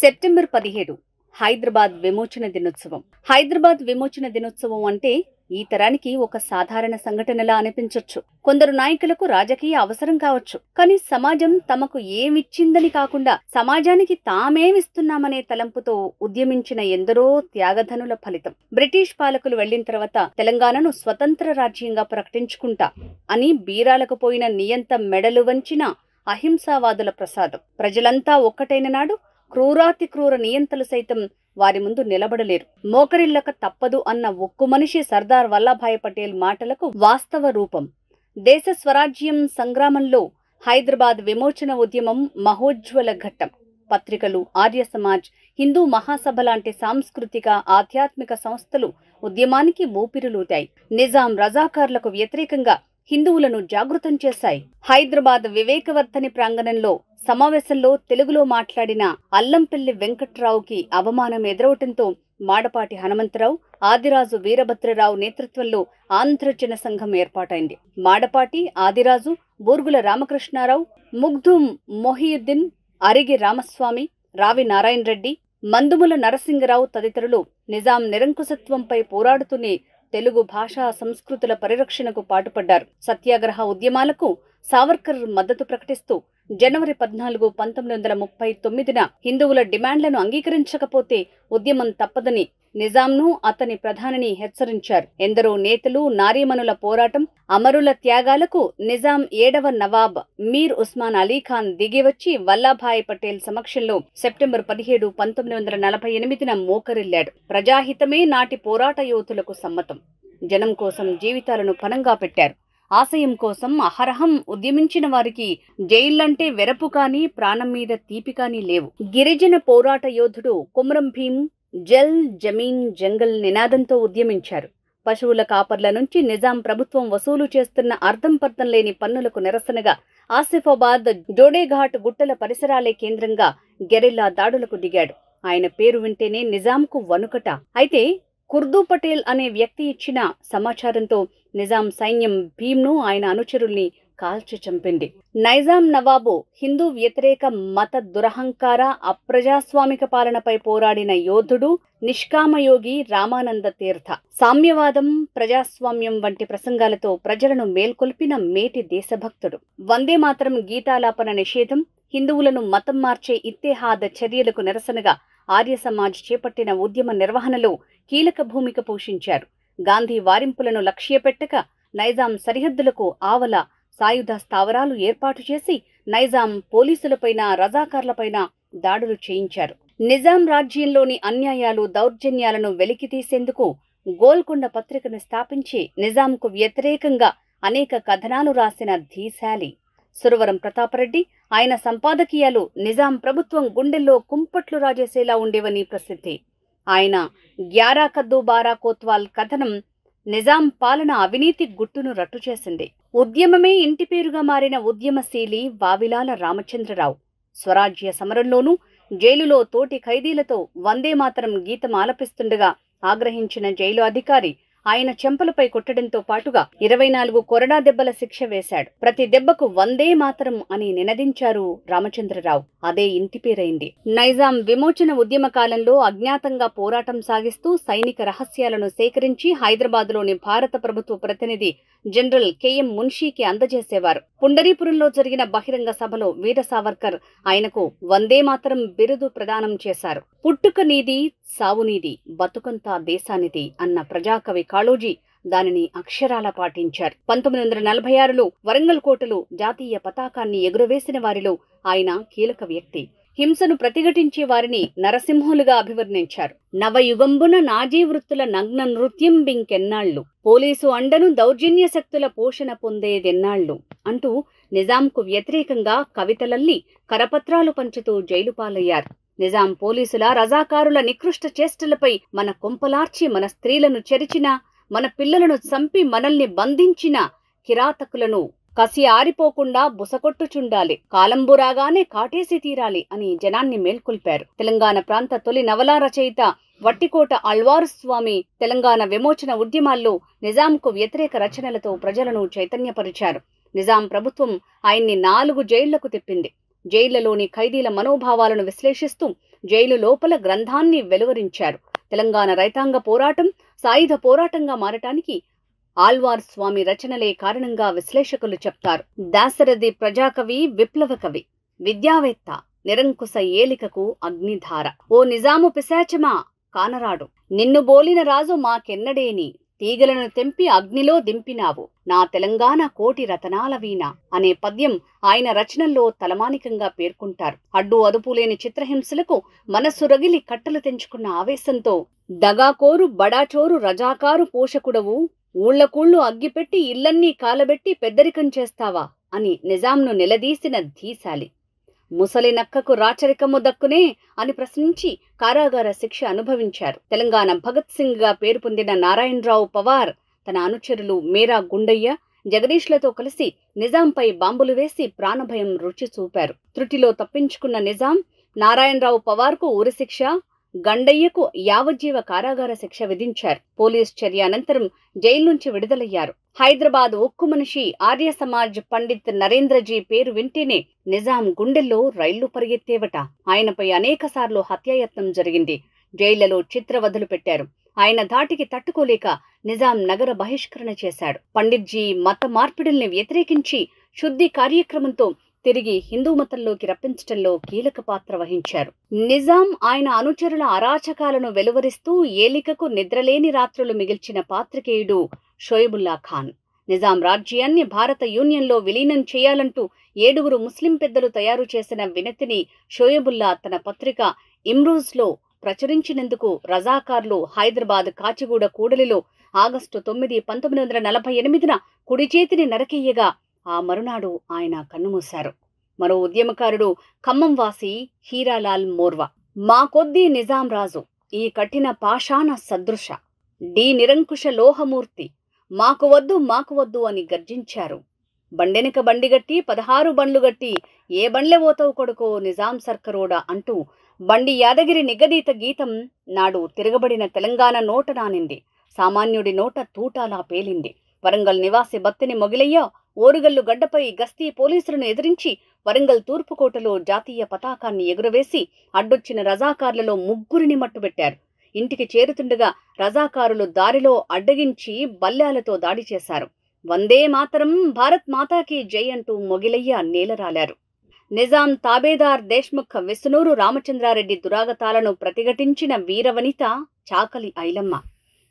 September 17 Hyderabad విమోచన దినోత్సవం. హైదరాబాద్ విమోచన దినోత్సవం అంటే ఈ తరానికి ఒక సాధారణ సంఘటనలా అనిపించొచ్చు. కొందరు నాయకులకు రాజకీయ అవసరం కావచ్చు. కానీ సమాజం తమకు ఏమిచ్చిందని కాకుండా సమాజానికి తామేమిస్తున్నామనే తలంపుతో ఉద్యమించిన ఎందరో త్యాగధనుల ఫలితం. బ్రిటిష్ పాలకులు వెళ్లిన తర్వాత తెలంగాణను స్వతంత్ర రాజ్యంగా ప్రకటించుకుంటా అని బీరాలకు పోయిన నియంత మెడలు వంచిన అహింసావాదుల ప్రసాదం. ప్రజలంతా ఒక్కటైన నాడు క్రూరాతి క్రూర నియంతలు సైతం వారి ముందు నిలబడలేరు. మోకరిల్లక తప్పదు అన్న ఒక్కు మనిషి సర్దార్ వల్లభాయ్ పటేల్ మాటలకు వాస్తవ రూపం. దేశ స్వరాజ్యం సంగ్రామంలో హైదరాబాద్ విమోచన ఉద్యమం మహోజ్వల ఘట్టం. పత్రికలు, ఆర్య సమాజ్, హిందూ మహాసభ లాంటి సాంస్కృతిక ఆధ్యాత్మిక సంస్థలు ఉద్యమానికి ఊపిరులూతాయి. నిజాం రజాకార్లకు వ్యతిరేకంగా హిందువులను జాగృతం చేశాయి. హైదరాబాద్ వివేకవర్ధని ప్రాంగణంలో సమావేశంలో తెలుగులో మాట్లాడిన అల్లంపల్లి వెంకట్రావుకి అవమానం ఎదురవటంతో మాడపాటి హనుమంతరావు, ఆదిరాజు వీరభద్రరావు నేతృత్వంలో ఆంధ్రజన సంఘం ఏర్పాటైంది. మాడపాటి, ఆదిరాజు, బూర్గుల రామకృష్ణారావు, ముగ్ధుం మొహియుద్దీన్, అరిగి రామస్వామి, రావి నారాయణ రెడ్డి, మందుముల నరసింగరావు తదితరులు నిజాం నిరంకుశత్వంపై పోరాడుతూనే తెలుగు భాషా సంస్కృతుల పరిరక్షణకు పాటుపడ్డారు. సత్యాగ్రహ ఉద్యమాలకు సావర్కర్ మద్దతు ప్రకటిస్తూ జనవరి 14, 1939న హిందువుల డిమాండ్లను అంగీకరించకపోతే ఉద్యమం తప్పదని నిజాంను, అతని ప్రధానిని హెచ్చరించారు. ఎందరో నేతలు, నారీమణుల పోరాటం, అమరుల త్యాగాలకు నిజాం 7వ నవాబ్ మీర్ ఉస్మాన్ అలీఖాన్ దిగివచ్చి వల్లభాయ్ పటేల్ సమక్షంలో సెప్టెంబర్ 17, 1948న మోకరిల్లాడు. ప్రజాహితమే నాటి పోరాట యోధులకు సమ్మతం. జనం కోసం జీవితాలను పణంగా పెట్టారు. ఆశయం కోసం అహరహం ఉద్యమించిన వారికి జైళ్లంటే వెరపు కాని, ప్రాణం మీద తీపి కాని లేవు. గిరిజన పోరాట యోధుడు కుమ్రం భీం జల్ జమీన్ జంగల్ నినాదంతో ఉద్యమించారు. పశువుల కాపర్ల నుంచి నిజాం ప్రభుత్వం వసూలు చేస్తున్న అర్థం పర్థం లేని పన్నులకు నిరసనగా ఆసిఫాబాద్, జోడేఘాట్ గుట్టల పరిసరాలే కేంద్రంగా గెరిల్లా దాడులకు దిగాడు. ఆయన పేరు వింటేనే నిజాంకు వణుకట. అయితే కుర్దూ పటేల్ అనే వ్యక్తి ఇచ్చిన సమాచారంతో నిజాం సైన్యం భీంను, ఆయన అనుచరుల్ని కాల్చి చంపింది. నైజాం నవాబు హిందూ వ్యతిరేక మత దురహంకార, అప్రజాస్వామిక పాలనపై పోరాడిన యోధుడు, నిష్కామయోగి రామానంద తీర్థ. సామ్యవాదం, ప్రజాస్వామ్యం వంటి ప్రసంగాలతో ప్రజలను మేల్కొల్పిన మేటి దేశభక్తుడు. వందే మాతరం గీతాలాపన నిషేధం, హిందువులను మతం మార్చే ఇత్తెహాద్ చర్యలకు నిరసనగా ఆర్య సమాజ్ చేపట్టిన ఉద్యమ నిర్వహణలో కీలక భూమిక పోషించారు. గాంధీ వారింపులను లక్ష్యపెట్టక నైజాం సరిహద్దులకు ఆవల సాయుధ స్థావరాలు ఏర్పాటు చేసి నైజాం పోలీసులపైన, రజాకార్లపైన దాడులు చేయించారు. నిజాం రాజ్యంలోని అన్యాయాలు, దౌర్జన్యాలను వెలికితీసేందుకు గోల్కొండ పత్రికను స్థాపించి నిజాంకు వ్యతిరేకంగా అనేక కథనాలు రాసిన ధీశాలి సురవరం ప్రతాపరెడ్డి. ఆయన సంపాదకీయాలు నిజాం ప్రభుత్వం గుండెల్లో కుంపట్లు రాజేసేలా ఉండేవని ప్రసిద్ధి. ఆయన 11 కద్దు 12 కోత్వాల్ కథనం నిజాం పాలన అవినీతి గుట్టును రట్టు చేసింది. ఉద్యమమే ఇంటి పేరుగా మారిన ఉద్యమశీలి వావిలాల రామచంద్రరావు స్వరాజ్య సమరంలోనూ జైలులో తోటి ఖైదీలతో వందే మాతరం గీతం ఆలపిస్తుండగా ఆగ్రహించిన జైలు అధికారి ఆయన చెంపలపై కొట్టడంతో పాటుగా 24 కొరడా దెబ్బల శిక్ష వేశాడు. ప్రతి దెబ్బకు వందే మాతరం అని నినదించారు రామచంద్రరావు. అదే ఇంటి పేరైంది. నైజాం విమోచన ఉద్యమ కాలంలో అజ్ఞాతంగా పోరాటం సాగిస్తూ సైనిక రహస్యాలను సేకరించి హైదరాబాద్లోని భారత ప్రభుత్వ ప్రతినిధి జనరల్ కెఎం మున్షీకి అందజేసేవారు. పుండరీపురంలో జరిగిన బహిరంగ సభలో వీర సావర్కర్ ఆయనకు వందే మాతరం బిరుదు ప్రదానం చేశారు. పుట్టుక నీది, సావు నీది, బతుకంతా దేశానిది అన్న ప్రజాకవి కాళోజీ దానిని అక్షరాలా పాటించారు. 1946లో వరంగల్ కోటలో జాతీయ పతాకాన్ని ఎగురవేసిన వారిలో ఆయన కీలక వ్యక్తి. హింసను ప్రతిఘటించే వారిని నరసింహులుగా అభివర్ణించారు. నవయుగంబున నాజీ వృత్తుల నగ్న నృత్యం బింకెన్నాళ్లు, పోలీసు అండను దౌర్జన్య శక్తుల పోషణ పొందేదెన్నాళ్లు అంటూ నిజాంకు వ్యతిరేకంగా కవితలల్లి కరపత్రాలు పంచుతూ జైలు పాలయ్యారు. నిజాం పోలీసుల, రజాకారుల నికృష్ట చేష్టలపై మన కొంపలార్చి మన స్త్రీలను చెరిచిన, మన పిల్లలను చంపి మనల్ని బంధించిన కిరాతకులను కసి ఆరిపోకుండా బుసకొట్టుచుండాలి, కాలంబురాగానే కాటేసి తీరాలి అని జనాన్ని మేల్కొల్పారు. తెలంగాణ ప్రాంత తొలి నవలా రచయిత వట్టికోట అళ్వారు స్వామి తెలంగాణ విమోచన ఉద్యమాల్లో నిజాంకు వ్యతిరేక రచనలతో ప్రజలను చైతన్యపరిచారు. నిజాం ప్రభుత్వం ఆయన్ని 4 జైళ్లకు తిప్పింది. జైళ్లలోని ఖైదీల మనోభావాలను విశ్లేషిస్తూ జైలు లోపల గ్రంథాన్ని వెలువరించారు. తెలంగాణ రైతాంగ పోరాటం సాయుధ పోరాటంగా మారటానికి ఆళ్వార్ స్వామి రచనలే కారణంగా విశ్లేషకులు చెప్తారు. దాశరథి ప్రజాకవి, విప్లవ కవి, విద్యావేత్త, నిరంకుశ ఏలికకు అగ్నిధార. ఓ నిజాము పిశాచమా కానరాడు, నిన్ను బోలిన రాజు మాకెన్నడేని, తీగలను తెంపి అగ్నిలో దింపినావు, నా తెలంగాణ కోటి రతనాల వీణ అనే పద్యం ఆయన రచనల్లో తలమానికంగా పేర్కొంటారు. అడ్డు అదుపులేని చిత్రహింసలకు మనస్సు రగిలి కట్టలు తెంచుకున్న ఆవేశంతో దగాకోరు బడాచోరు రజాకారు పోషకుడవు, ఊళ్లకూళ్లు అగ్గిపెట్టి ఇళ్లన్నీ కాలబెట్టి పెద్దరికం చేస్తావా అని నిజాంను నిలదీసిన ధీశాలి. ముసలి నక్కకు రాచరికము దక్కునే అని ప్రశ్నించి కారాగార శిక్ష అనుభవించారు. తెలంగాణ భగత్ సింగ్ గా పేరు పొందిన నారాయణరావు పవార్ తన అనుచరులు మేరా గుండయ్య, జగదీష్లతో కలిసి నిజాంపై బాంబులు వేసి ప్రాణభయం రుచి చూపారు. త్రుటిలో తప్పించుకున్న నిజాం నారాయణరావు పవార్కు ఉరిశిక్ష, గండయ్యకు యావజ్జీవ కారాగార శిక్ష విధించారు. పోలీస్ చర్య అనంతరం జైలు నుంచి విడుదలయ్యారు. హైదరాబాద్ ఉక్కు మనిషి ఆర్య సమాజ్ పండిత్ నరేంద్రజీ పేరు వింటేనే నిజాం గుండెల్లో రైళ్లు పరిగెత్తేవట. ఆయనపై అనేకసార్లు హత్యాయత్నం జరిగింది. జైళ్లలో చిత్రవధులు పెట్టారు. ఆయన ధాటికి తట్టుకోలేక నిజాం నగర బహిష్కరణ చేశాడు. పండిట్జీ మత మార్పిడుల్ని వ్యతిరేకించి శుద్ధి కార్యక్రమంతో తిరిగి హిందూ మతంలోకి రప్పించటంలో కీలక పాత్ర వహించారు. నిజాం ఆయన అనుచరుల అరాచకాలను వెలువరిస్తూ ఏలికకు నిద్రలేని రాత్రులు మిగిల్చిన పాత్రికేయుడు షోయబుల్లా ఖాన్. నిజాం రాజ్యాన్ని భారత యూనియన్లో విలీనం చేయాలంటూ 7 ముస్లిం పెద్దలు తయారు చేసిన వినతిని షోయబుల్లా తన పత్రిక ఇమ్రూజ్లో ప్రచురించినందుకు రజాకార్లు హైదరాబాద్ కాచిగూడ కూడలిలో ఆగస్టు 9, 1948న కుడి చేతిని నరకెయ్యగా ఆ మరునాడు ఆయన కన్నుమూశారు. మరో ఉద్యమకారుడు ఖమ్మం వాసి హీరాలాల్ మోర్వా. మా కొద్దీ నిజాం రాజు ఈ కఠిన పాషాణ సదృశ డి నిరంకుశ లోహమూర్తి, మాకు వద్దు అని గర్జించారు. బండెనక బండిగట్టి 16 బండ్లుగట్టి ఏ బండ్లే ఓతవు కొడుకో నిజాం సర్కరోడా అంటూ బండి యాదగిరి నిగదీత గీతం నాడు తిరగబడిన తెలంగాణ నోట నానింది. సామాన్యుడి నోట తూటాలా పేలింది. వరంగల్ నివాసి బత్తిని మొగిలయ్య ఓరుగల్లు గడ్డపై గస్తీ పోలీసులను ఎదిరించి వరంగల్ తూర్పుకోటలో జాతీయ పతాకాన్ని ఎగురవేసి అడ్డొచ్చిన రజాకార్లలో 3 మట్టుబెట్టారు. ఇంటికి చేరుతుండగా రజాకారులు దారిలో అడ్డగించి బల్లాలతో దాడి చేశారు. వందే మాతరం, భారత్ మాతాకి జై అంటూ మొగిలయ్య నేలరాలారు. నిజాం తాబేదార్ దేశ్ముఖ్ విసునూరు రామచంద్రారెడ్డి దురాగతాలను ప్రతిఘటించిన వీరవనిత చాకలి ఐలమ్మ.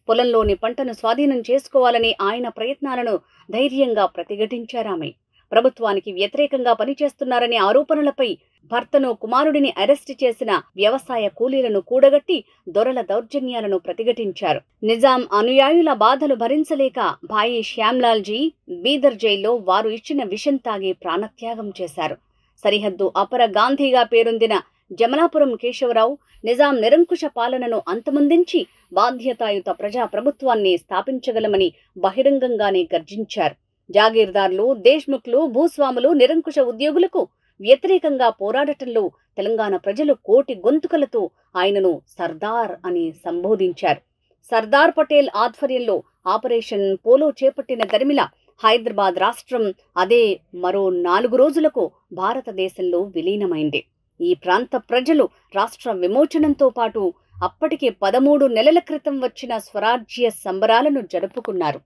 పొలంలోని పంటను స్వాధీనం చేసుకోవాలని ఆయన ప్రయత్నాలను ధైర్యంగా ప్రతిఘటించారామె. ప్రభుత్వానికి వ్యతిరేకంగా పనిచేస్తున్నారనే ఆరోపణలపై భర్తను, కుమారుడిని అరెస్టు చేసిన వ్యవసాయ కూలీలను కూడగట్టి దొరల దౌర్జన్యాలను ప్రతిఘటించారు. నిజాం అనుయాయుల బాధలు భరించలేక భాయి శ్యామ్లాల్జీ బీదర్ జైల్లో వారు ఇచ్చిన విషం తాగి ప్రాణత్యాగం చేశారు. సరిహద్దు అపర గాంధీగా పేరొందిన జమలాపురం కేశవరావు నిజాం నిరంకుశ పాలనను అంతమొందించి బాధ్యతాయుత ప్రజా ప్రభుత్వాన్ని స్థాపించగలమని బహిరంగంగానే గర్జించారు. జాగీర్దార్లు, దేశ్ముఖ్లు, భూస్వాములు, నిరంకుశ ఉద్యోగులకు వ్యతిరేకంగా పోరాడటంలో తెలంగాణ ప్రజలు కోటి గొంతుకలతో ఆయనను సర్దార్ అని సంబోధించారు. సర్దార్ పటేల్ ఆధ్వర్యంలో ఆపరేషన్ పోలో చేపట్టిన దరిమిల హైదరాబాద్ రాష్ట్రం అదే మరో 4 రోజులకు భారతదేశంలో విలీనమైంది. ఈ ప్రాంత ప్రజలు రాష్ట్ర విమోచనంతో పాటు అప్పటికే 13 నెలల క్రితం వచ్చిన స్వరాజ్య సంబరాలను జరుపుకున్నారు.